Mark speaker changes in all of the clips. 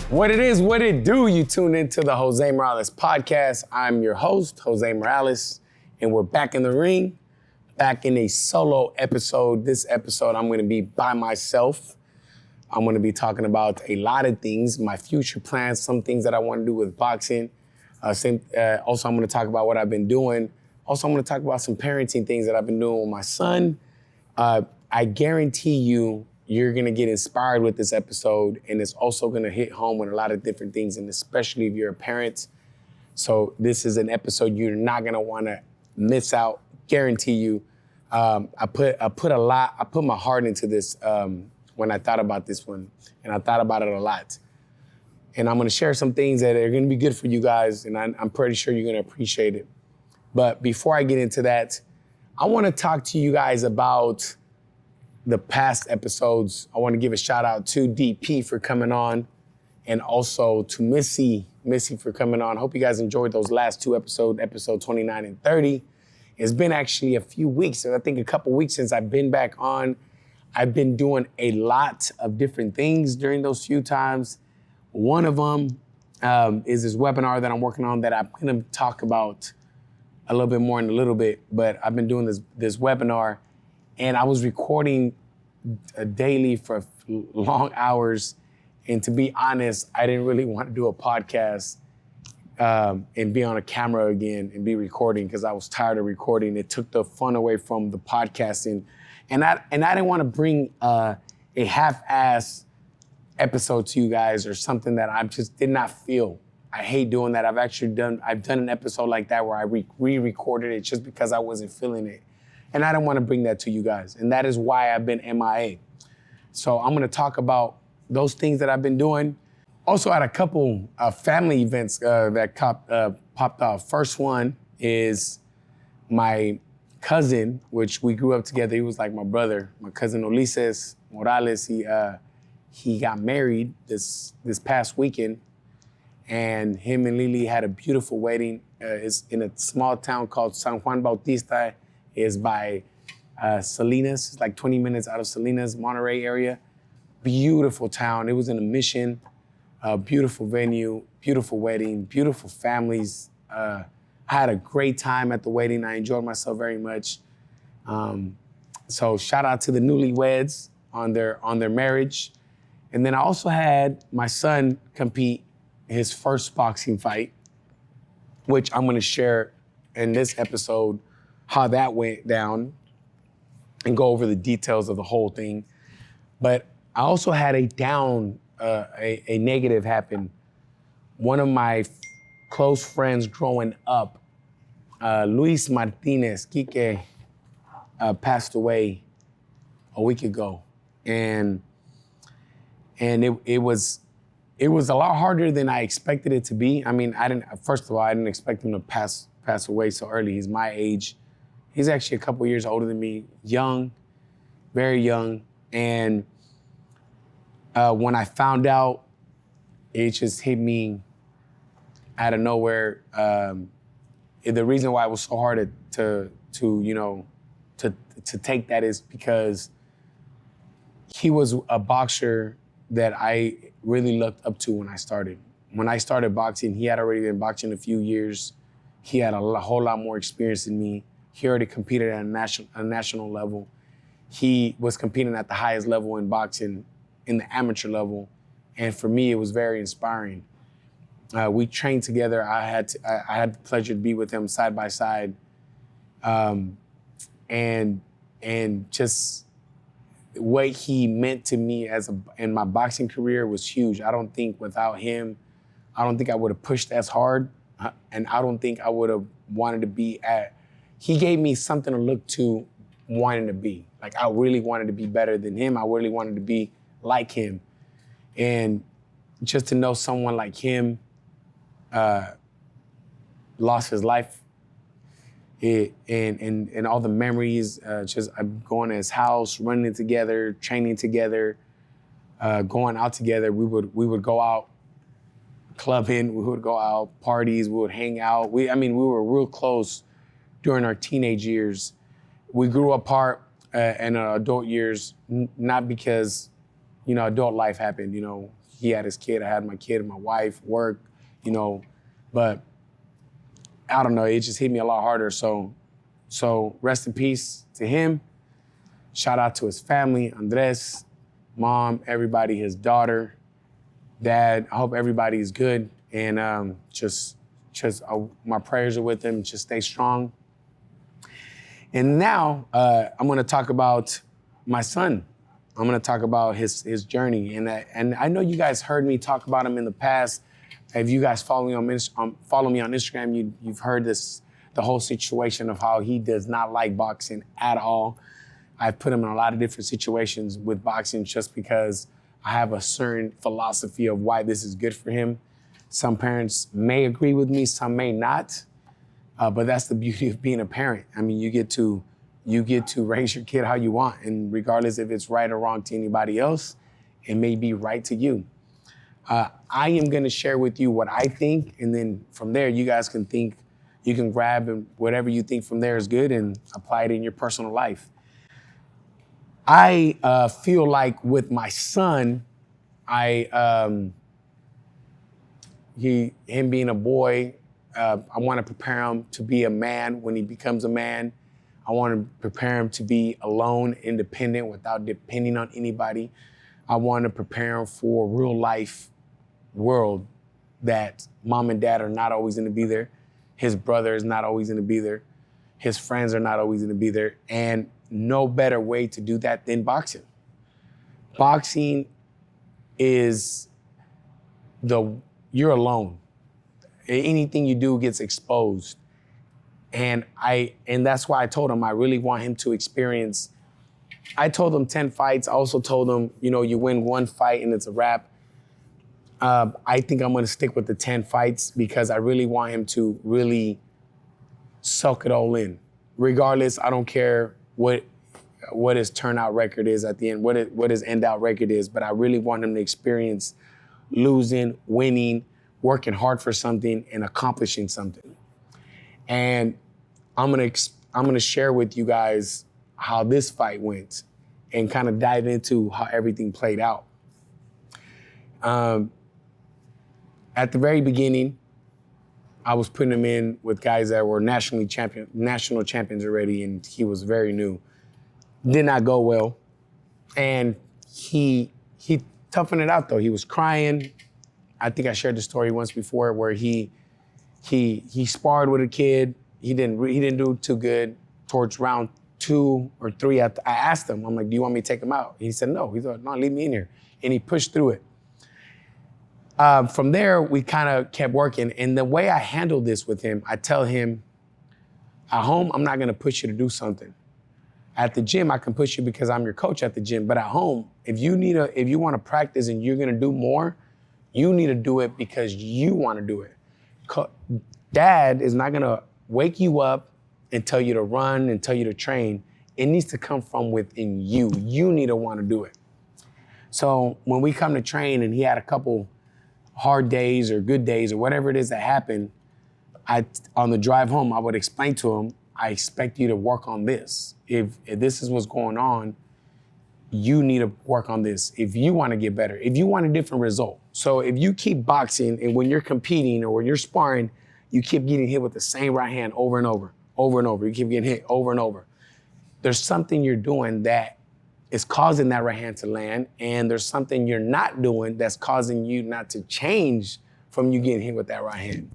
Speaker 1: What it is, what it do, you tune into the Jose Morales podcast. I'm your host, Jose Morales, and we're back in the ring, back in a solo episode. This episode, I'm gonna be by myself. I'm gonna be talking about a lot of things, my future plans, some things that I wanna do with boxing. Also, I'm gonna talk about what I've been doing. Also, I'm gonna talk about some parenting things that I've been doing with my son. I guarantee you're gonna get inspired with this episode, and it's also gonna hit home with a lot of different things, and especially if you're a parent. So this is an episode you're not gonna wanna miss out, guarantee you. I put my heart into this when I thought about this one, and I thought about it a lot. And I'm gonna share some things that are gonna be good for you guys, and I'm pretty sure you're gonna appreciate it. But before I get into that, I wanna talk to you guys about the past episodes. I want to give a shout out to DP for coming on, and also to Missy for coming on. Hope you guys enjoyed those last two episodes, episode 29 and 30. It's been actually a few weeks, I think a couple weeks since I've been back on. I've been doing a lot of different things during those few times. One of them is this webinar that I'm working on that I'm gonna talk about a little bit more in a little bit, but I've been doing this webinar, and I was recording daily for long hours. And to be honest, I didn't really want to do a podcast and be on a camera again and be recording, because I was tired of recording. It took the fun away from the podcasting. And I didn't want to bring a half-ass episode to you guys, or something that I just did not feel. I hate doing that. I've done an episode like that where I re-recorded it just because I wasn't feeling it. And I don't want to bring that to you guys. And that is why I've been MIA. So I'm going to talk about those things that I've been doing. Also had a couple family events that popped off. First one is my cousin, which we grew up together. He was like my brother. My cousin Ulises Morales, he got married this past weekend. And him and Lily had a beautiful wedding. It's in a small town called San Juan Bautista. Is by Salinas. It's like 20 minutes out of Salinas, Monterey area. Beautiful town. It was in a Mission. Beautiful venue, beautiful wedding, beautiful families. I had a great time at the wedding. I enjoyed myself very much. So shout out to the newlyweds on their marriage. And then I also had my son compete his first boxing fight, which I'm gonna share in this episode how that went down and go over the details of the whole thing. But I also had a negative happen. One of my close friends growing up, Luis Martinez, Quique, passed away a week ago. And it was a lot harder than I expected it to be. I mean, I didn't expect him to pass away so early. He's my age. He's actually a couple years older than me, young, very young. And when I found out, it just hit me out of nowhere. The reason why it was so hard to take that is because he was a boxer that I really looked up to when I started. When I started boxing, he had already been boxing a few years. He had a whole lot more experience than me. He already competed at a national level. He was competing at the highest level in boxing, in the amateur level. And for me, it was very inspiring. We trained together. I had the pleasure to be with him side by side. And just what he meant to me in my boxing career was huge. I don't think without him, I would have pushed as hard. And I don't think I would have wanted to be he gave me something to look to wanting to be. Like, I really wanted to be better than him. I really wanted to be like him. And just to know someone like him lost his life, and all the memories, just going to his house, running together, training together, going out together. We would go out clubbing, we would go out parties, we would hang out. We were real close during our teenage years. We grew apart in our adult years, not because, adult life happened, he had his kid, I had my kid, my wife, work, but I don't know, it just hit me a lot harder. So rest in peace to him. Shout out to his family, Andres, mom, everybody, his daughter, dad. I hope everybody is good. And just my prayers are with them. Just stay strong. And now I'm going to talk about my son. I'm going to talk about his journey. And I know you guys heard me talk about him in the past. If you guys follow me on Instagram, you've heard the whole situation of how he does not like boxing at all. I've put him in a lot of different situations with boxing just because I have a certain philosophy of why this is good for him. Some parents may agree with me, some may not, but that's the beauty of being a parent. I mean, you get to raise your kid how you want, and regardless if it's right or wrong to anybody else, it may be right to you. I am gonna share with you what I think, and then from there, you guys can think, you can grab and whatever you think from there is good and apply it in your personal life. I feel like with my son, him being a boy, I want to prepare him to be a man when he becomes a man. I want to prepare him to be alone, independent, without depending on anybody. I want to prepare him for a real life world that mom and dad are not always going to be there. His brother is not always going to be there. His friends are not always going to be there. And no better way to do that than boxing. Boxing is you're alone. Anything you do gets exposed. And that's why I told him I really want him to experience. I told him 10 fights. I also told him, you win one fight and it's a wrap. I think I'm going to stick with the 10 fights because I really want him to really soak it all in. Regardless, I don't care what his turnout record is at the end, what his end out record is, but I really want him to experience losing, winning, working hard for something, and accomplishing something. And I'm gonna share with you guys how this fight went and kind of dive into how everything played out. At the very beginning, I was putting him in with guys that were national champions already, and he was very new. Did not go well. And he toughened it out though. He was crying. I think I shared the story once before where he sparred with a kid. He didn't do too good. Towards round 2 or 3, I asked him, I'm like, do you want me to take him out? He said, no. He thought, no, leave me in here. And he pushed through it. From there, we kind of kept working. And the way I handle this with him, I tell him, at home, I'm not going to push you to do something. At the gym, I can push you because I'm your coach at the gym. But at home, if you want to practice and you're going to do more, you need to do it because you want to do it. Dad is not going to wake you up and tell you to run and tell you to train. It needs to come from within you. You need to want to do it. So when we come to train and he had a couple hard days or good days or whatever it is that happened, on the drive home, I would explain to him, I expect you to work on this. If this is what's going on, you need to work on this if you want to get better, if you want a different result. So if you keep boxing and when you're competing or when you're sparring, you keep getting hit with the same right hand over and over, over and over. You keep getting hit over and over. There's something you're doing that is causing that right hand to land, and there's something you're not doing that's causing you not to change from you getting hit with that right hand.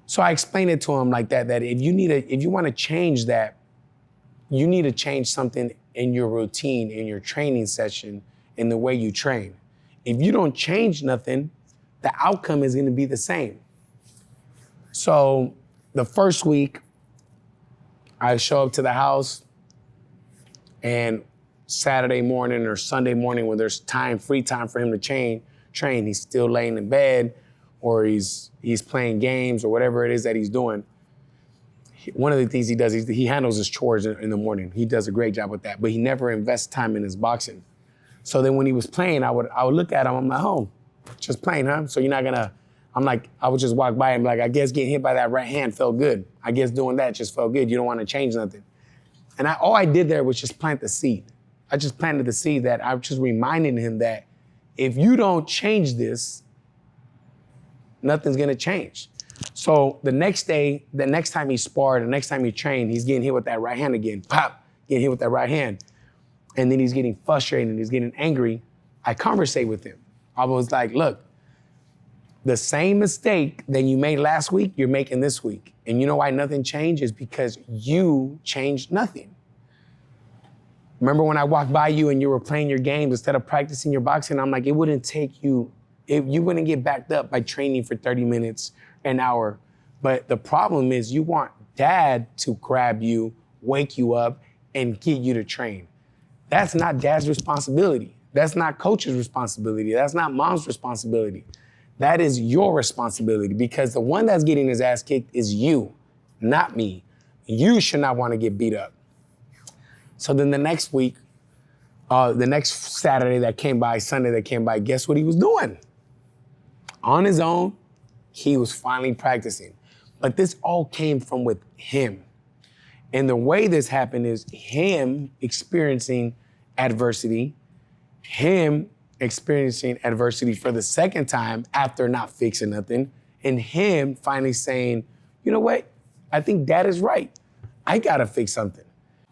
Speaker 1: So I explained it to him like that if you want to change that, you need to change something in your routine, in your training session, in the way you train. If you don't change nothing, the outcome is going to be the same. So the first week, I show up to the house, and Saturday morning or Sunday morning when there's free time for him to train, he's still laying in bed or he's playing games or whatever it is that he's doing. One of the things he does, he handles his chores in the morning. He does a great job with that, but he never invests time in his boxing. So then when he was playing, I would look at him, I'm like, oh, just playing, huh? So you're not gonna, I would just walk by him like, I guess getting hit by that right hand felt good. I guess doing that just felt good. You don't want to change nothing. And all I did there was just plant the seed. I just planted the seed that I was just reminding him that if you don't change this, nothing's gonna change. So the next day, the next time he sparred, the next time he trained, he's getting hit with that right hand again. Pop, getting hit with that right hand. And then he's getting frustrated and he's getting angry. I conversate with him. I was like, look, the same mistake that you made last week, you're making this week. And you know why nothing changed? Is because you changed nothing. Remember when I walked by you and you were playing your games instead of practicing your boxing? I'm like, it wouldn't take you, you wouldn't get backed up by training for 30 minutes, an hour. But the problem is you want dad to grab you, wake you up, and get you to train. That's not dad's responsibility. That's not coach's responsibility. That's not mom's responsibility. That is your responsibility, because the one that's getting his ass kicked is you, not me. You should not want to get beat up. So then the next week, the next Saturday that came by, Sunday that came by, guess what he was doing? On his own, he was finally practicing. But this all came from with him. And the way this happened is him experiencing adversity, him experiencing adversity for the second time after not fixing nothing, and him finally saying, you know what? I think dad is right. I gotta fix something.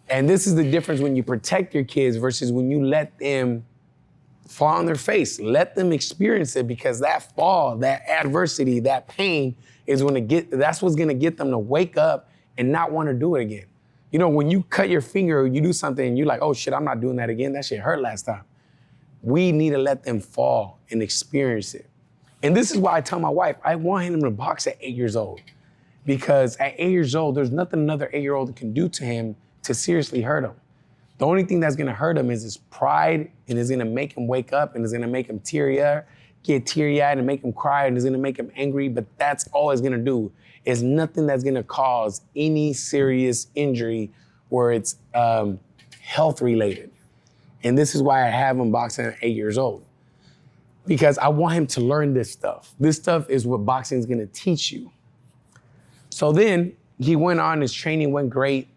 Speaker 1: And this is the difference when you protect your kids versus when you let them fall on their face. Let them experience it, because that fall, that adversity, that pain is that's what's gonna get them to wake up and not wanna do it again. You know, when you cut your finger or you do something and you're like, oh shit, I'm not doing that again. That shit hurt last time. We need to let them fall and experience it. And this is why I tell my wife, I want him to box at 8 years old. Because at 8 years old, there's nothing another 8-year-old can do to him to seriously hurt him. The only thing that's gonna hurt him is his pride, and is gonna make him wake up, and is gonna make him get teary-eyed and make him cry, and is gonna make him angry, but that's all it's gonna do. It's nothing that's gonna cause any serious injury where it's health-related. And this is why I have him boxing at 8 years old. Because I want him to learn this stuff. This stuff is what boxing is gonna teach you. So then he went on, his training went great.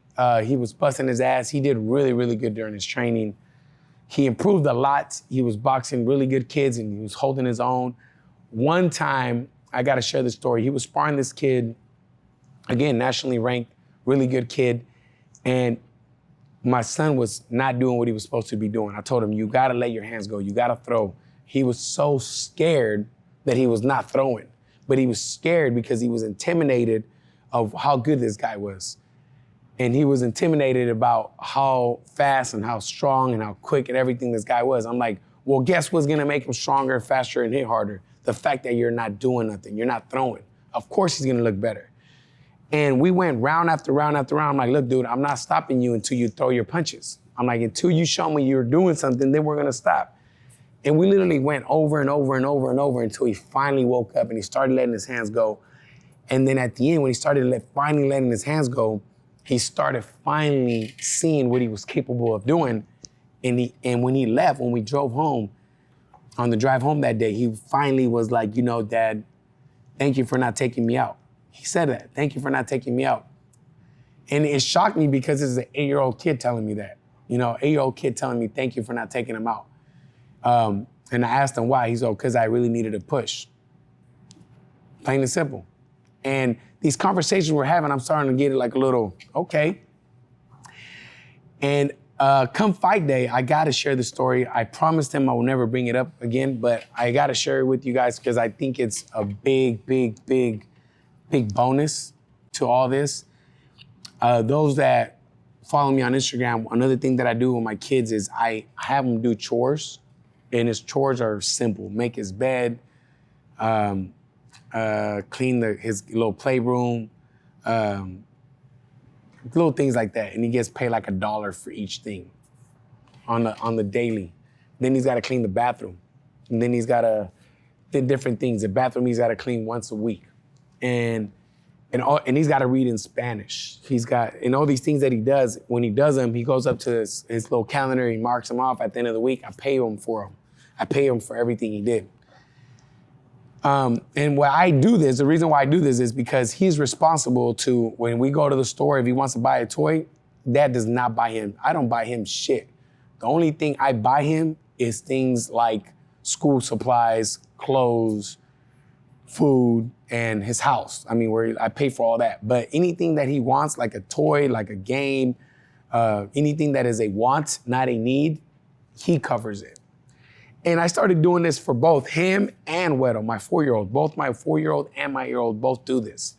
Speaker 1: He was busting his ass. He did really, really good during his training. He improved a lot. He was boxing really good kids and he was holding his own. One time, I gotta share this story. He was sparring this kid, again, nationally ranked, really good kid. And my son was not doing what he was supposed to be doing. I told him, you gotta let your hands go. You gotta throw. He was so scared that he was not throwing. But he was scared because he was intimidated of how good this guy was. And he was intimidated about how fast and how strong and how quick and everything this guy was. I'm like, well, guess what's gonna make him stronger, faster, and hit harder? The fact that you're not doing nothing, you're not throwing. Of course he's gonna look better. And we went round after round after round. I'm like, look, dude, I'm not stopping you until you throw your punches. I'm like, until you show me you're doing something, then we're gonna stop. And we literally went over and over and over and over until he finally woke up and he started letting his hands go. And then at the end, when he started finally letting his hands go, he started finally seeing what he was capable of doing. And when he left, when we drove home, on the drive home that day, he finally was like, you know, Dad, thank you for not taking me out. He said that, thank you for not taking me out. And it shocked me because it's an 8-year-old kid telling me that. You know, 8-year-old kid telling me, thank you for not taking him out. And I asked him why. He's like, because I really needed a push. Plain and simple. And these conversations we're having, I'm starting to get it like a little, okay. And come fight day, I gotta share the story. I promised him I will never bring it up again, but I gotta share it with you guys because I think it's a big, big, big, big bonus to all this. Those that follow me on Instagram, another thing that I do with my kids is I have them do chores, and his chores are simple. Make his bed, clean his little playroom, little things like that. And he gets paid like $1 for each thing on the daily. Then he's got to clean the bathroom. And then he's got to do different things. The bathroom he's got to clean once a week. And he's got to read in Spanish. And all these things that he does, when he does them, he goes up to his little calendar, he marks them off at the end of the week. I pay him for them. I pay him for everything he did. And why I do this, the reason why I do this is because he's responsible to, when we go to the store, if he wants to buy a toy, Dad does not buy him. I don't buy him shit. The only thing I buy him is things like school supplies, clothes, food, and his house. I mean, where I pay for all that. But anything that he wants, like a toy, like a game, anything that is a want, not a need, he covers it. And I started doing this for both him and Weddle, my 4-year-old. Both my 4-year-old and my year-old both do this.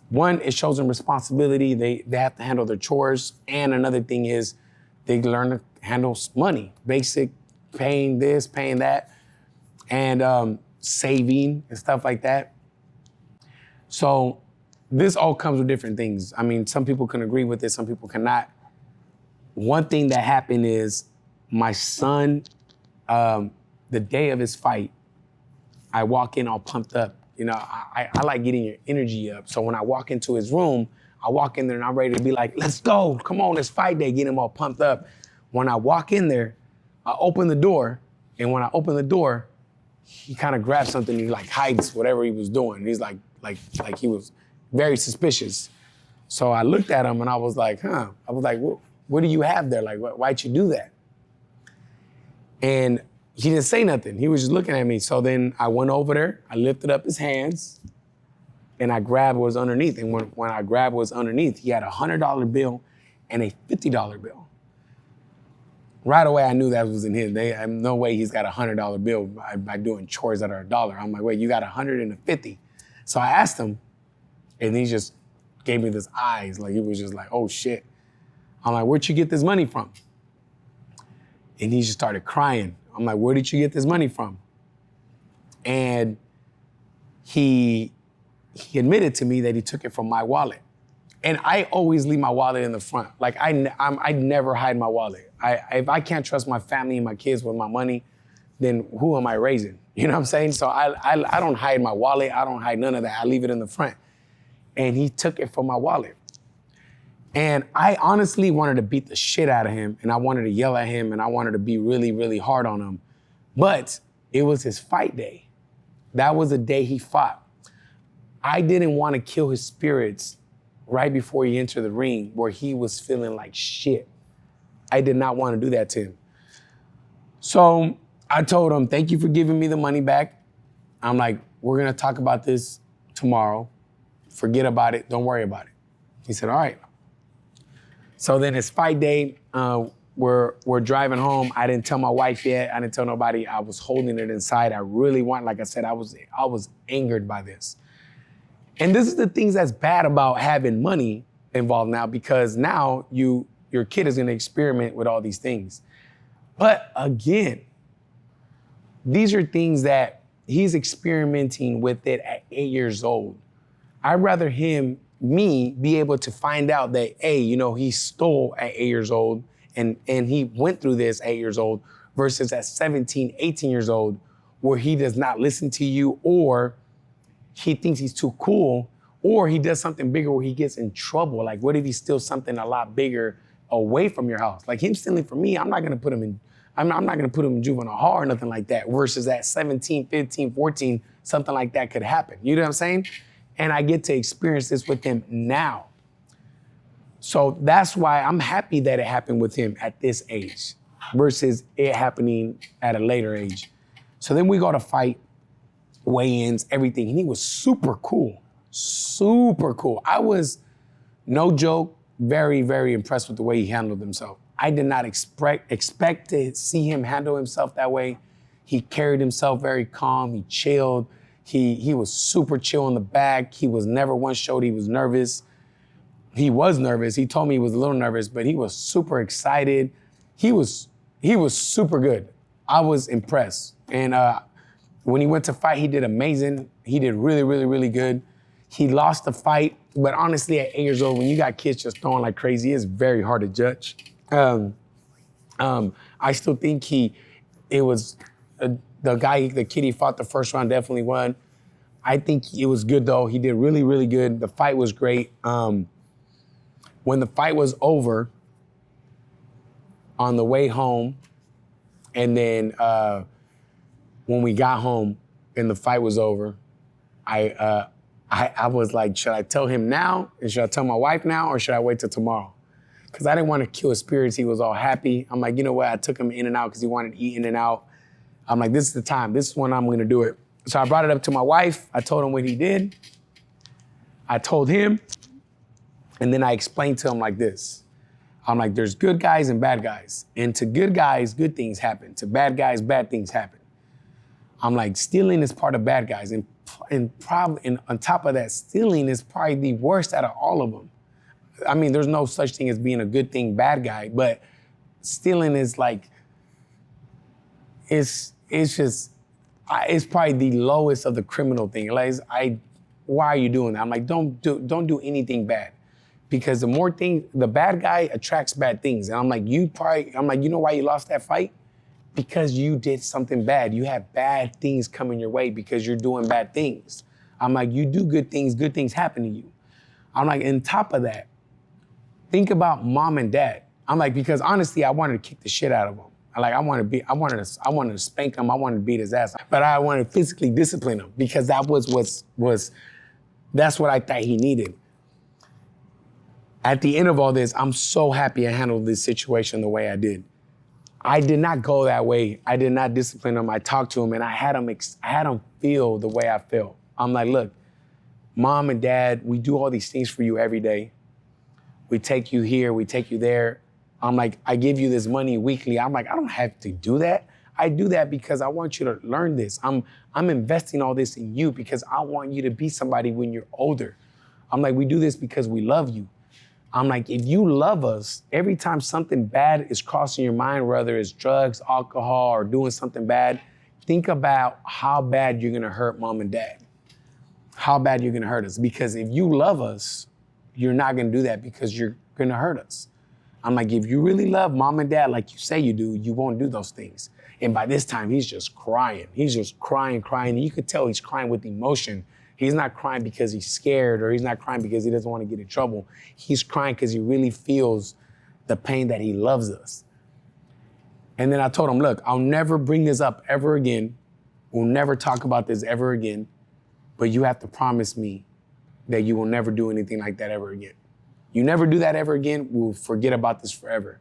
Speaker 1: One, it shows them responsibility. They have to handle their chores. And another thing is they learn to handle money, basic paying this, paying that, and saving and stuff like that. So this all comes with different things. I mean, some people can agree with it, some people cannot. One thing that happened is my son, the day of his fight, I walk in all pumped up. You know, I like getting your energy up. So when I walk into his room, I walk in there and I'm ready to be like, let's go, come on, it's fight day, get him all pumped up. When I walk in there, I open the door, and when I open the door, he kind of grabs something, he like hides whatever he was doing. He's like he was very suspicious. So I looked at him and I was like, I was like, what do you have there? Like, why'd you do that? And he didn't say nothing. He was just looking at me. So then I went over there, I lifted up his hands, and I grabbed what was underneath. And when I grabbed what was underneath, he had a $100 bill and a $50 bill. Right away, I knew that was in his. No way he's got a $100 bill by doing chores that are $1. I'm like, wait, you got 100 and a 50. So I asked him, and he just gave me this eyes, like he was just like, oh shit. I'm like, where'd you get this money from? And he just started crying. I'm like, where did you get this money from? And he admitted to me that he took it from my wallet. And I always leave my wallet in the front. Like I never hide my wallet. If I can't trust my family and my kids with my money, then who am I raising? You know what I'm saying? So I don't hide my wallet. I don't hide none of that. I leave it in the front. And he took it from my wallet. And I honestly wanted to beat the shit out of him, and I wanted to yell at him, and I wanted to be really, really hard on him. But it was his fight day. That was the day he fought. I didn't want to kill his spirits right before he entered the ring where he was feeling like shit. I did not want to do that to him. So I told him, thank you for giving me the money back. I'm like, we're going to talk about this tomorrow. Forget about it. Don't worry about it. He said, all right. So then his fight day, we're driving home. I didn't tell my wife yet. I didn't tell nobody. I was holding it inside. I really like I said, I was angered by this. And this is the things that's bad about having money involved now, because now your kid is going to experiment with all these things. But again, these are things that he's experimenting with it at 8 years old. I'd rather me be able to find out that, he stole at 8 years old and he went through this at 8 years old versus at 17, 18 years old, where he does not listen to you, or he thinks he's too cool, or he does something bigger where he gets in trouble. Like, what if he steals something a lot bigger away from your house? Like him stealing from me, I'm not gonna put him in juvenile hall or nothing like that, versus at 17, 15, 14, something like that could happen. You know what I'm saying? And I get to experience this with him now. So that's why I'm happy that it happened with him at this age versus it happening at a later age. So then we go to fight, weigh-ins, everything. And he was super cool, super cool. I was, no joke, very, very impressed with the way he handled himself. I did not expect to see him handle himself that way. He carried himself very calm, he chilled. He was super chill in the back. He was never once showed he was nervous. He was nervous. He told me he was a little nervous, but he was super excited. He was super good. I was impressed. And when he went to fight, he did amazing. He did really, really, really good. He lost the fight, but honestly, at 8 years old, when you got kids just throwing like crazy, it's very hard to judge. I still think the kid he fought the first round definitely won. I think it was good though. He did really, really good. The fight was great. When the fight was over, on the way home, and then when we got home and the fight was over, I was like, should I tell him now? And should I tell my wife now, or should I wait till tomorrow? Because I didn't want to kill his spirits. He was all happy. I'm like, you know what? I took him In-N-Out because he wanted to eat In-N-Out. I'm like, this is the time. This is when I'm gonna do it. So I brought it up to my wife. I told him what he did. I told him, and then I explained to him like this. I'm like, there's good guys and bad guys. And to good guys, good things happen. To bad guys, bad things happen. I'm like, stealing is part of bad guys. And on top of that, stealing is probably the worst out of all of them. I mean, there's no such thing as being a good thing, bad guy, but stealing is like, it's probably the lowest of the criminal thing. Like, why are you doing that? I'm like, don't do anything bad. Because the bad guy attracts bad things. And I'm like, you know why you lost that fight? Because you did something bad. You have bad things coming your way because you're doing bad things. I'm like, you do good things happen to you. I'm like, on top of that, think about mom and dad. I'm like, because honestly, I wanted to kick the shit out of him. I wanted to spank him. I wanted to beat his ass. But I wanted to physically discipline him because that's what I thought he needed. At the end of all this, I'm so happy I handled this situation the way I did. I did not go that way. I did not discipline him. I talked to him and I had him feel the way I felt. I'm like, look, mom and dad, we do all these things for you every day. We take you here, we take you there. I'm like, I give you this money weekly. I'm like, I don't have to do that. I do that because I want you to learn this. I'm investing all this in you because I want you to be somebody when you're older. I'm like, we do this because we love you. I'm like, if you love us, every time something bad is crossing your mind, whether it's drugs, alcohol, or doing something bad, think about how bad you're gonna hurt mom and dad. How bad you're gonna hurt us. Because if you love us, you're not gonna do that because you're gonna hurt us. I'm like, if you really love mom and dad like you say you do, you won't do those things. And by this time, he's just crying. He's just crying. And you could tell he's crying with emotion. He's not crying because he's scared or he's not crying because he doesn't want to get in trouble. He's crying because he really feels the pain that he loves us. And then I told him, look, I'll never bring this up ever again. We'll never talk about this ever again. But you have to promise me that you will never do anything like that ever again. You never do that ever again, we'll forget about this forever.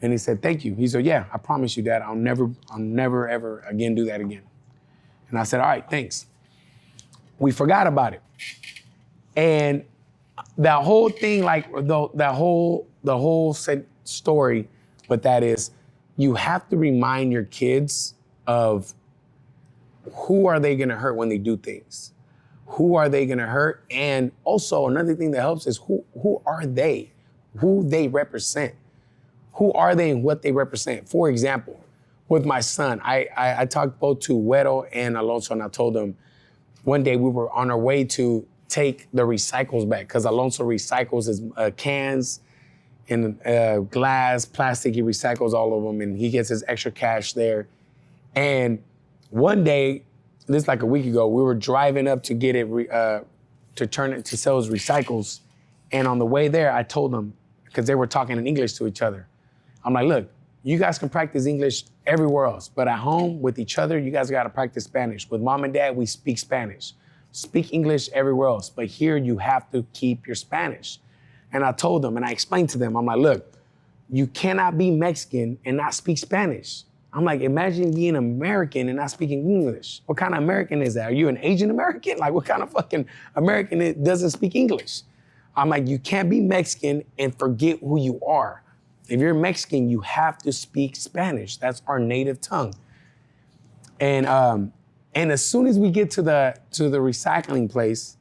Speaker 1: And he said, thank you. He said, yeah, I promise you, Dad, I'll never, ever again do that again. And I said, all right, thanks. We forgot about it. And that whole thing, like the whole story with that is, you have to remind your kids of who are they gonna hurt when they do things? Who are they gonna hurt? And also another thing that helps is who are they? Who they represent. Who are they and what they represent? For example, with my son, I talked both to Weddle and Alonso, and I told them, one day we were on our way to take the recycles back because Alonso recycles his cans and glass, plastic. He recycles all of them and he gets his extra cash there. And one day, this is like a week ago, we were driving up to get it, to sell his recycles. And on the way there, I told them, because they were talking in English to each other. I'm like, look, you guys can practice English everywhere else, but at home with each other, you guys gotta practice Spanish. With mom and dad, we speak Spanish. Speak English everywhere else, but here you have to keep your Spanish. And I told them, and I explained to them, I'm like, look, you cannot be Mexican and not speak Spanish. I'm like, imagine being American and not speaking English. What kind of American is that? Are you an Asian American? Like, what kind of fucking American doesn't speak English? I'm like, you can't be Mexican and forget who you are. If you're Mexican, you have to speak Spanish. That's our native tongue. And as soon as we get to the recycling place,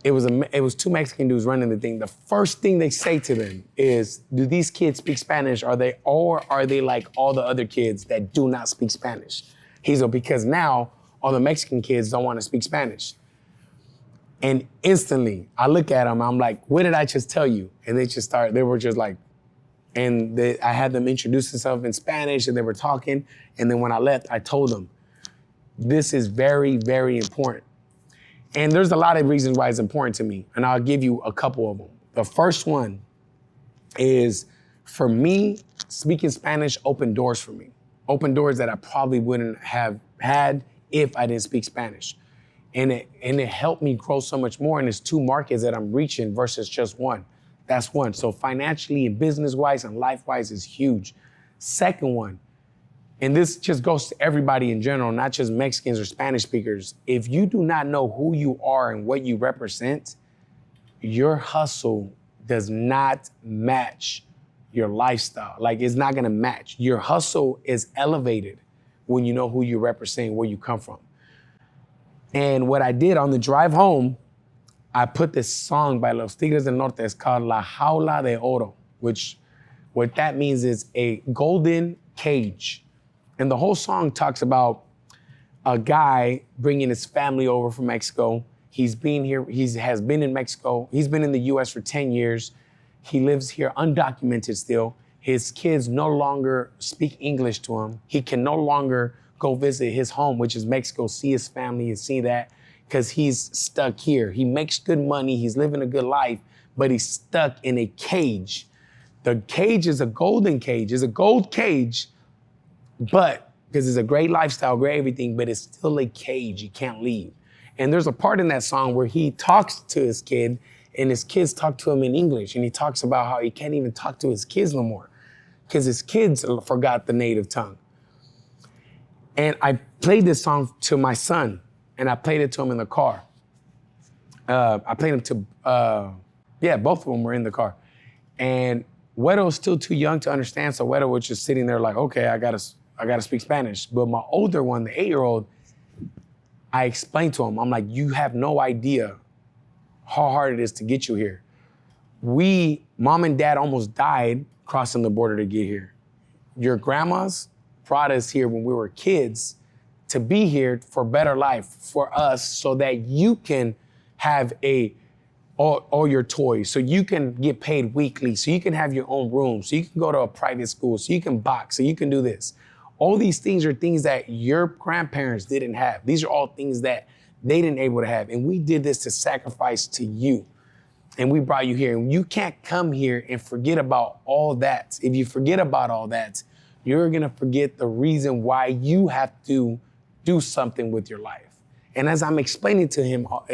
Speaker 1: it was two Mexican dudes running the thing. The first thing they say to them is, do these kids speak Spanish? Or are they like all the other kids that do not speak Spanish? He's like, because now all the Mexican kids don't want to speak Spanish. And instantly, I look at them, I'm like, what did I just tell you? And they were just like, I had them introduce themselves in Spanish and they were talking. And then when I left, I told them, this is very, very important. And there's a lot of reasons why it's important to me. And I'll give you a couple of them. The first one is, for me, speaking Spanish opened doors for me. Opened doors that I probably wouldn't have had if I didn't speak Spanish. And it helped me grow so much more. And it's two markets that I'm reaching versus just one. That's one. So financially and business-wise and life-wise is huge. Second one, and this just goes to everybody in general, not just Mexicans or Spanish speakers. If you do not know who you are and what you represent, your hustle does not match your lifestyle. Like, it's not gonna match. Your hustle is elevated when you know who you represent, where you come from. And what I did on the drive home, I put this song by Los Tigres del Norte. It's called La Jaula de Oro, which what that means is a golden cage. And the whole song talks about a guy bringing his family over from Mexico. He's been here, has been in Mexico. He's been in the US for 10 years. He lives here undocumented still. His kids no longer speak English to him. He can no longer go visit his home, which is Mexico, see his family and see that, because he's stuck here. He makes good money, he's living a good life, but he's stuck in a cage. The cage is a golden cage, it's a gold cage, but because it's a great lifestyle, great everything, but it's still a cage, you can't leave. And there's a part in that song where he talks to his kid and his kids talk to him in English. And he talks about how he can't even talk to his kids no more because his kids forgot the native tongue. And I played this song to my son and I played it to him in the car. I played him to, both of them were in the car. And Wedo was still too young to understand. So Wedo was just sitting there like, okay, I gotta speak Spanish. But my older one, the 8-year-old, I explained to him, I'm like, you have no idea how hard it is to get you here. Mom and dad almost died crossing the border to get here. Your grandmas brought us here when we were kids to be here for better life for us so that you can have all your toys, so you can get paid weekly, so you can have your own room, so you can go to a private school, so you can box, so you can do this. All these things are things that your grandparents didn't have. These are all things that they didn't able to have. And we did this to sacrifice to you. And we brought you here. And you can't come here and forget about all that. If you forget about all that, you're gonna forget the reason why you have to do something with your life. And as I'm explaining all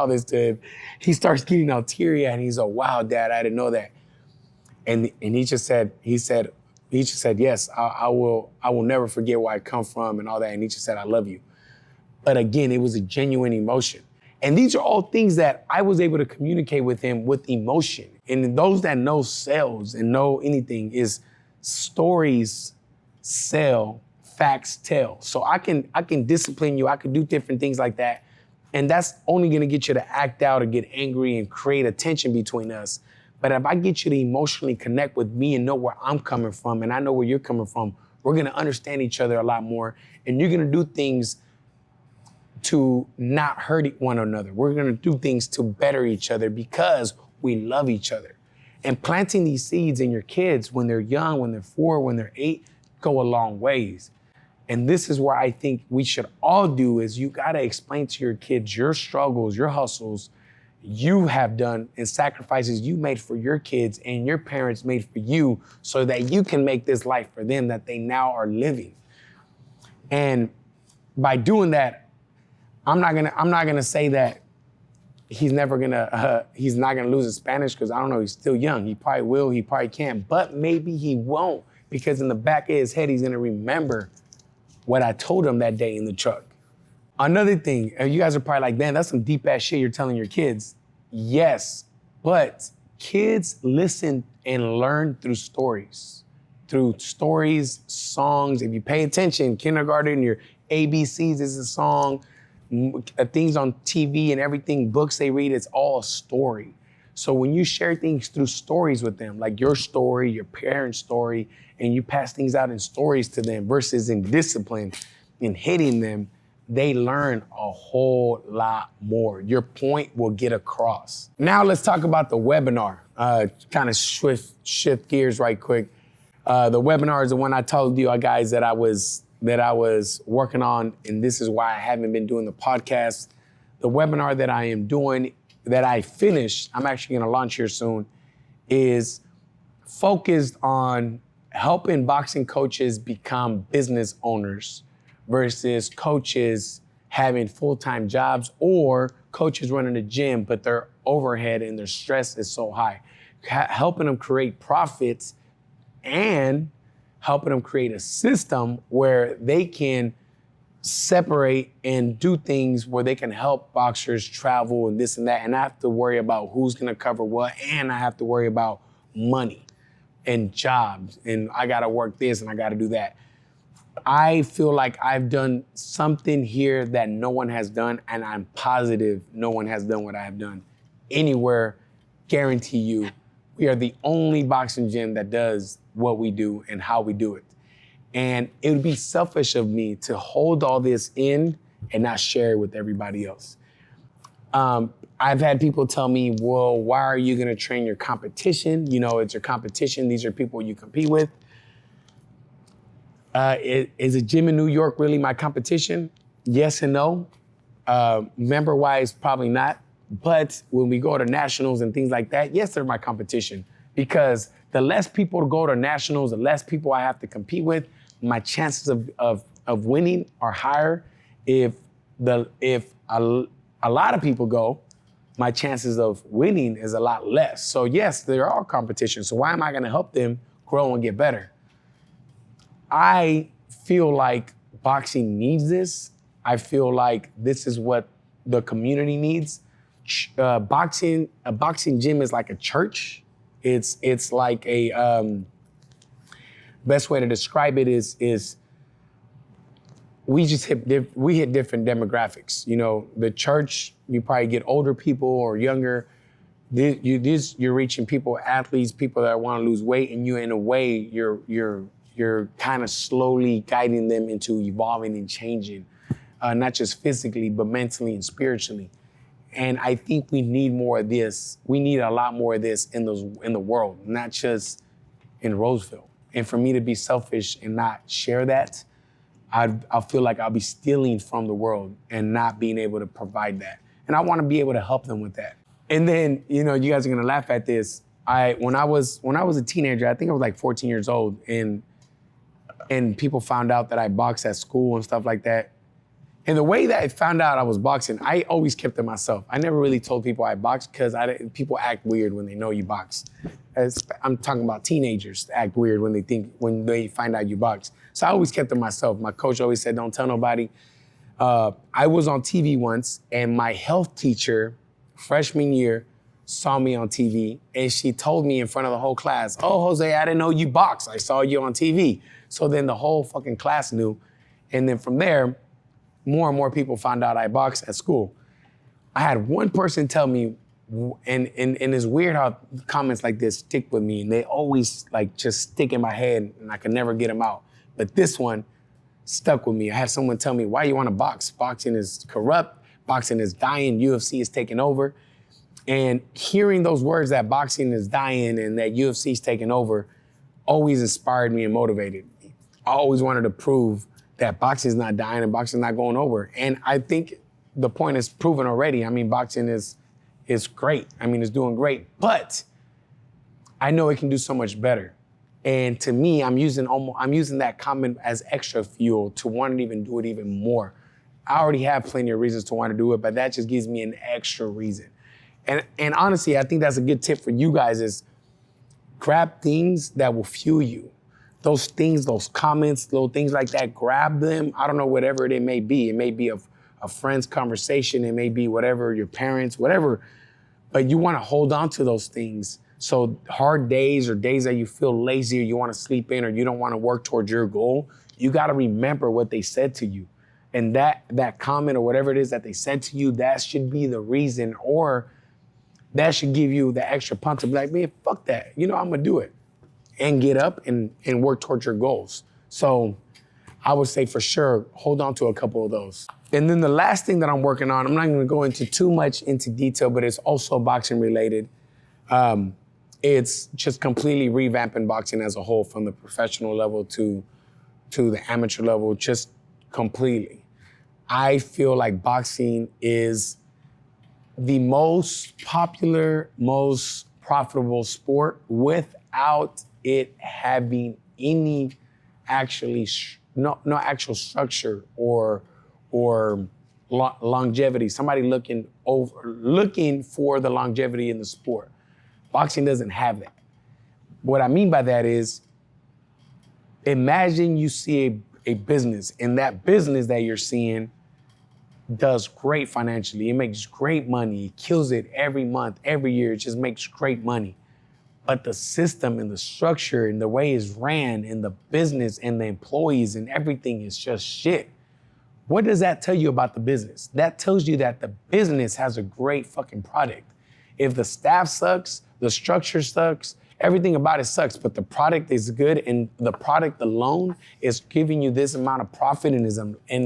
Speaker 1: this to him, he starts getting all teary-eyed and he's like, wow, Dad, I didn't know that. And he just said, yes, I will never forget where I come from and all that. And he just said, I love you. But again, it was a genuine emotion. And these are all things that I was able to communicate with him with emotion. And those that know sales and know anything is stories sell, facts tell. So I can discipline you, I can do different things like that. And that's only gonna get you to act out or get angry and create a tension between us. But if I get you to emotionally connect with me and know where I'm coming from and I know where you're coming from, we're gonna understand each other a lot more and you're gonna do things to not hurt one another. We're gonna do things to better each other because we love each other. And planting these seeds in your kids when they're young, when they're 4, when they're 8, go a long ways. And this is where I think we should all do is you gotta explain to your kids your struggles, your hustles, you have done and sacrifices you made for your kids and your parents made for you so that you can make this life for them that they now are living. And by doing that, I'm not gonna say that he's not gonna lose his Spanish because I don't know, he's still young. He probably will, he probably can, but maybe he won't because in the back of his head, he's gonna remember what I told him that day in the truck. Another thing, you guys are probably like, man, that's some deep ass shit you're telling your kids. Yes, but kids listen and learn through stories, songs. If you pay attention, kindergarten, your ABCs is a song, things on TV and everything, books they read, it's all a story. So when you share things through stories with them, like your story, your parents' story, and you pass things out in stories to them versus in discipline, in hitting them, they learn a whole lot more. Your point will get across. Now let's talk about the webinar. Kind of shift gears right quick. The webinar is the one I told you guys that I was working on, and this is why I haven't been doing the podcast. The webinar that I am doing, that I finished, I'm actually gonna launch here soon, is focused on helping boxing coaches become business owners versus coaches having full-time jobs or coaches running a gym, but their overhead and their stress is so high. Helping them create profits and helping them create a system where they can separate and do things where they can help boxers travel and this and that, and I have to worry about who's gonna cover what, and I have to worry about money and jobs, and I gotta work this and I gotta do that. I feel like I've done something here that no one has done, and I'm positive no one has done what I have done anywhere. Guarantee you, we are the only boxing gym that does what we do and how we do it. And it would be selfish of me to hold all this in and not share it with everybody else. I've had people tell me, well, why are you gonna train your competition? You know, it's your competition. These are people you compete with. Is a gym in New York really my competition? Yes and no. Member-wise, probably not. But when we go to nationals and things like that, yes, they're my competition. Because the less people go to nationals, the less people I have to compete with, my chances of winning are higher. If a lot of people go, my chances of winning is a lot less. So yes, there are competitions. So why am I gonna help them grow and get better? I feel like boxing needs this. I feel like this is what the community needs. A boxing gym is like a church. It's like a, best way to describe it is we hit different demographics. You know, the church, you probably get older people or younger. You're reaching people, athletes, people that want to lose weight, and you, in a way, you're kind of slowly guiding them into evolving and changing, not just physically, but mentally and spiritually. And I think we need more of this. We need a lot more of this in the world, not just in Roseville. And for me to be selfish and not share that, I feel like I'll be stealing from the world and not being able to provide that. And I want to be able to help them with that. And then, you know, you guys are gonna laugh at this. When I was a teenager, I think I was like 14 years old, and people found out that I boxed at school and stuff like that. And the way that I found out I was boxing, I always kept it myself. I never really told people I boxed because people act weird when they know you box. I'm talking about teenagers act weird when they find out you box. So I always kept it myself. My coach always said, don't tell nobody. I was on TV once, and my health teacher, freshman year, saw me on TV, and she told me in front of the whole class, oh, Jose, I didn't know you box. I saw you on TV. So then the whole fucking class knew. And then from there, more and more people found out I boxed at school. I had one person tell me, and it's weird how comments like this stick with me, and they always like just stick in my head, and I can never get them out. But this one stuck with me. I had someone tell me, why you wanna box? Boxing is corrupt, boxing is dying, UFC is taking over. And hearing those words that boxing is dying and that UFC is taking over always inspired me and motivated me. I always wanted to prove that boxing is not dying and boxing is not going over. And I think the point is proven already. I mean, boxing is great. I mean, it's doing great, but I know it can do so much better. And to me, I'm using that comment as extra fuel to want to even do it even more. I already have plenty of reasons to want to do it, but that just gives me an extra reason. And honestly, I think that's a good tip for you guys is grab things that will fuel you. Those things, those comments, little things like that, grab them. I don't know, whatever it may be. It may be a friend's conversation. It may be whatever, your parents, whatever. But you want to hold on to those things. So hard days or days that you feel lazy or you want to sleep in or you don't want to work towards your goal, you got to remember what they said to you. And that comment or whatever it is that they said to you, that should be the reason, or that should give you the extra punch to be like, man, fuck that. You know, I'm going to do it. And get up and work towards your goals. So I would say for sure, hold on to a couple of those. And then the last thing that I'm working on, I'm not gonna go into too much into detail, but it's also boxing related. It's just completely revamping boxing as a whole, from the professional level to the amateur level, just completely. I feel like boxing is the most popular, most profitable sport without it having any no actual structure or longevity. Somebody looking for the longevity in the sport. Boxing doesn't have that. What I mean by that is Imagine you see a business, and that business that you're seeing does great financially. It makes great money. It kills it every month, every year. It just makes great money. But the system and the structure and the way it's ran and the business and the employees and everything is just shit. What does that tell you about the business? That tells you that the business has a great fucking product. If the staff sucks, the structure sucks, everything about it sucks, but the product is good and the product alone is giving you this amount of profit and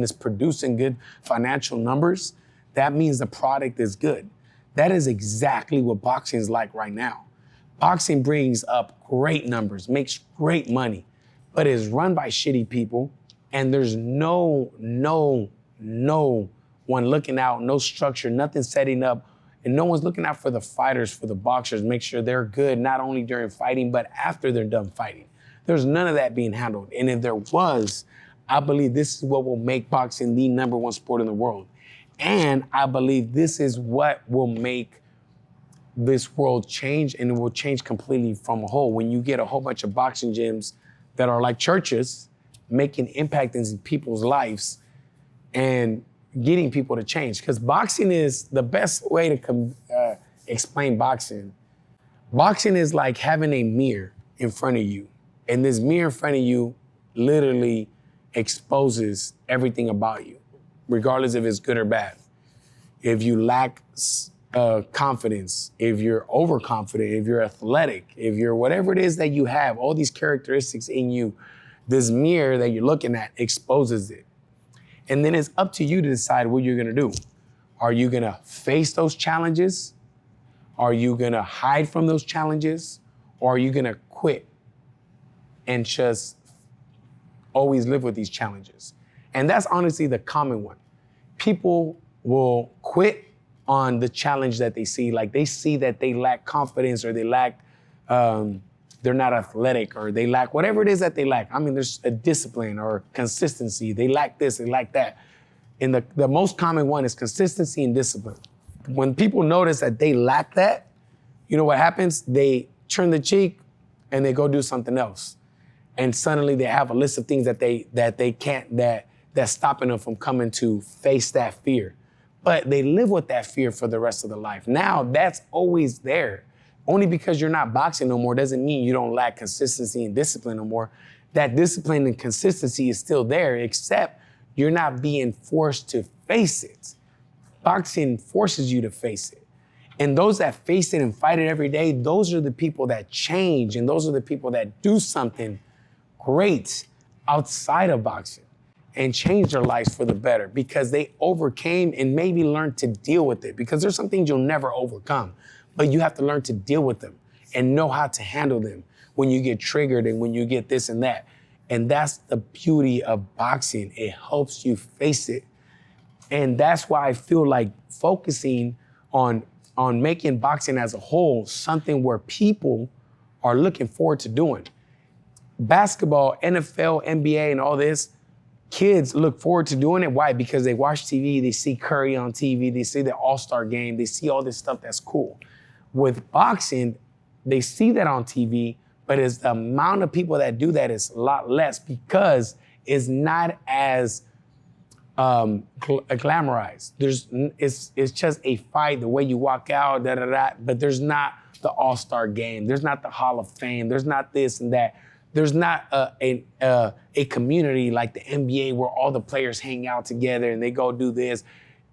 Speaker 1: is producing good financial numbers, that means the product is good. That is exactly what boxing is like right now. Boxing brings up great numbers, makes great money, but is run by shitty people, and there's no one looking out, no structure, nothing setting up, and no one's looking out for the fighters, for the boxers, make sure they're good, not only during fighting, but after they're done fighting. There's none of that being handled. And if there was, I believe this is what will make boxing the #1 sport in the world. And I believe this is what will make this world change, and it will change completely from a whole. When you get a whole bunch of boxing gyms that are like churches, making impact in people's lives and getting people to change. Because boxing is the best way to explain boxing. Boxing is like having a mirror in front of you. And this mirror in front of you literally exposes everything about you, regardless if it's good or bad. If you lack confidence, if you're overconfident, if you're athletic, if you're whatever it is that you have, all these characteristics in you, this mirror that you're looking at exposes it. And then it's up to you to decide what you're gonna do. Are you gonna face those challenges? Are you gonna hide from those challenges? Or are you gonna quit and just always live with these challenges? And that's honestly the common one. People will quit on the challenge that they see. Like they see that they lack confidence, or they lack, they're not athletic, or they lack whatever it is that they lack. I mean, there's a discipline or consistency. They lack this, they lack that. And the most common one is consistency and discipline. When people notice that they lack that, you know what happens? They turn the cheek and they go do something else. And suddenly they have a list of things that they can't, that's stopping them from coming to face that fear. But they live with that fear for the rest of their life. Now that's always there. Only because you're not boxing no more doesn't mean you don't lack consistency and discipline no more. That discipline and consistency is still there, except you're not being forced to face it. Boxing forces you to face it. And those that face it and fight it every day, those are the people that change, and those are the people that do something great outside of boxing and change their lives for the better, because they overcame and maybe learned to deal with it. Because there's some things you'll never overcome, but you have to learn to deal with them and know how to handle them when you get triggered and when you get this and that. And that's the beauty of boxing. It helps you face it. And that's why I feel like focusing on making boxing as a whole something where people are looking forward to doing. Basketball, NFL, NBA, and all this, kids look forward to doing it. Why? Because they watch TV, they see Curry on TV, they see the All-Star game, they see all this stuff that's cool. With boxing, they see that on TV, but it's the amount of people that do that is a lot less, because it's not as glamorized. It's just a fight, the way you walk out, but there's not the All-Star game, there's not the Hall of Fame, there's not this and that. There's not a community like the NBA where all the players hang out together and they go do this.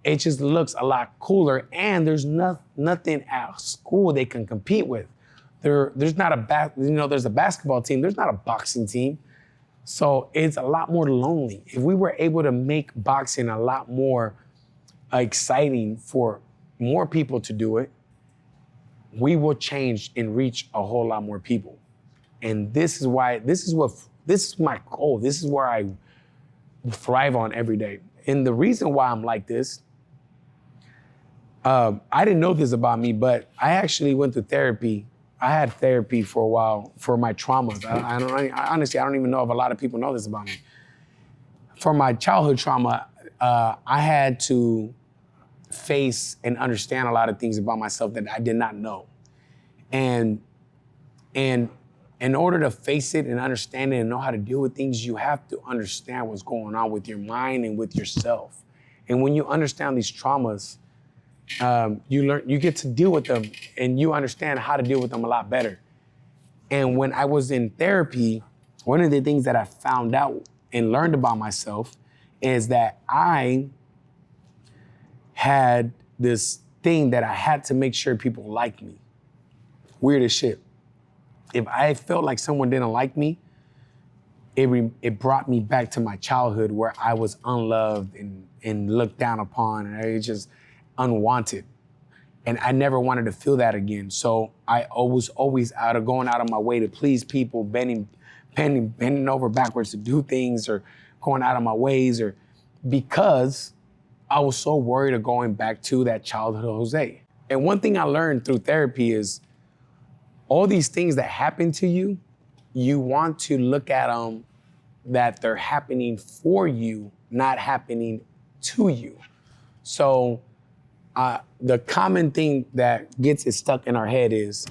Speaker 1: It just looks a lot cooler, and there's nothing at school they can compete with. There's not there's a basketball team, there's not a boxing team. So it's a lot more lonely. If we were able to make boxing a lot more exciting for more people to do it, we will change and reach a whole lot more people. And this is my goal. This is where I thrive on every day. And the reason why I'm like this, I didn't know this about me, but I actually went to therapy. I had therapy for a while for my traumas. Honestly, I don't even know if a lot of people know this about me. For my childhood trauma, I had to face and understand a lot of things about myself that I did not know. And in order to face it and understand it and know how to deal with things, you have to understand what's going on with your mind and with yourself. And when you understand these traumas, you get to deal with them and you understand how to deal with them a lot better. And when I was in therapy, one of the things that I found out and learned about myself is that I had this thing that I had to make sure people liked me. Weird as shit. If I felt like someone didn't like me, it brought me back to my childhood where I was unloved and looked down upon, and I was just unwanted. And I never wanted to feel that again. So I was always going out of my way to please people, bending over backwards to do things, or going out of my ways, or because I was so worried of going back to that childhood Jose. And one thing I learned through therapy is all these things that happen to you, you want to look at them that they're happening for you, not happening to you. So the common thing that gets it stuck in our head is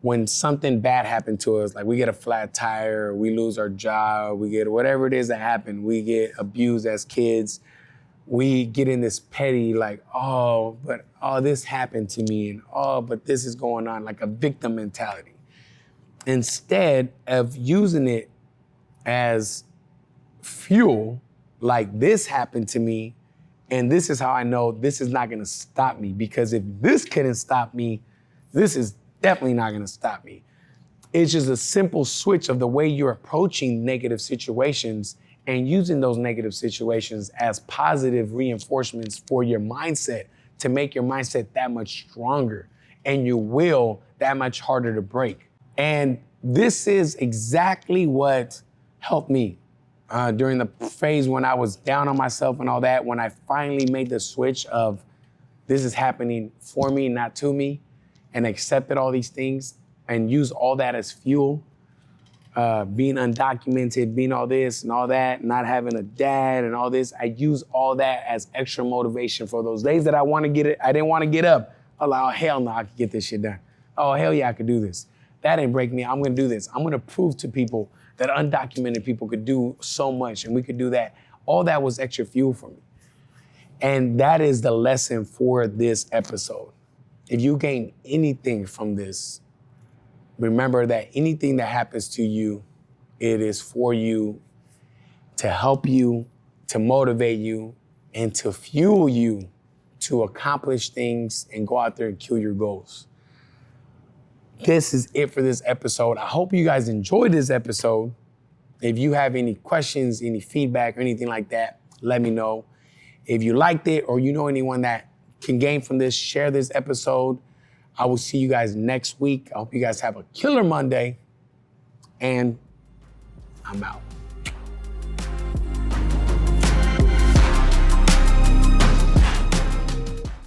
Speaker 1: when something bad happened to us, like we get a flat tire, we lose our job, we get whatever it is that happened, we get abused as kids, we get in this petty, like, this happened to me, and but this is going on, like a victim mentality. Instead of using it as fuel, like this happened to me, and this is how I know this is not gonna stop me, because if this couldn't stop me, this is definitely not gonna stop me. It's just a simple switch of the way you're approaching negative situations and using those negative situations as positive reinforcements for your mindset to make your mindset that much stronger and your will that much harder to break. And this is exactly what helped me during the phase when I was down on myself and all that, when I finally made the switch of this is happening for me, not to me, and accepted all these things and used all that as fuel. Being undocumented, being all this and all that, not having a dad and all this, I use all that as extra motivation for those days that I didn't want to get up. Hell no, I could get this shit done. Oh, hell yeah, I could do this. That ain't break me, I'm gonna do this. I'm gonna prove to people that undocumented people could do so much and we could do that. All that was extra fuel for me. And that is the lesson for this episode. If you gain anything from this, remember that anything that happens to you, it is for you, to help you, to motivate you, and to fuel you to accomplish things and go out there and kill your goals. This is it for this episode. I hope you guys enjoyed this episode. If you have any questions, any feedback, or anything like that, let me know. If you liked it or you know anyone that can gain from this, share this episode. I will see you guys next week. I hope you guys have a killer Monday, and I'm out.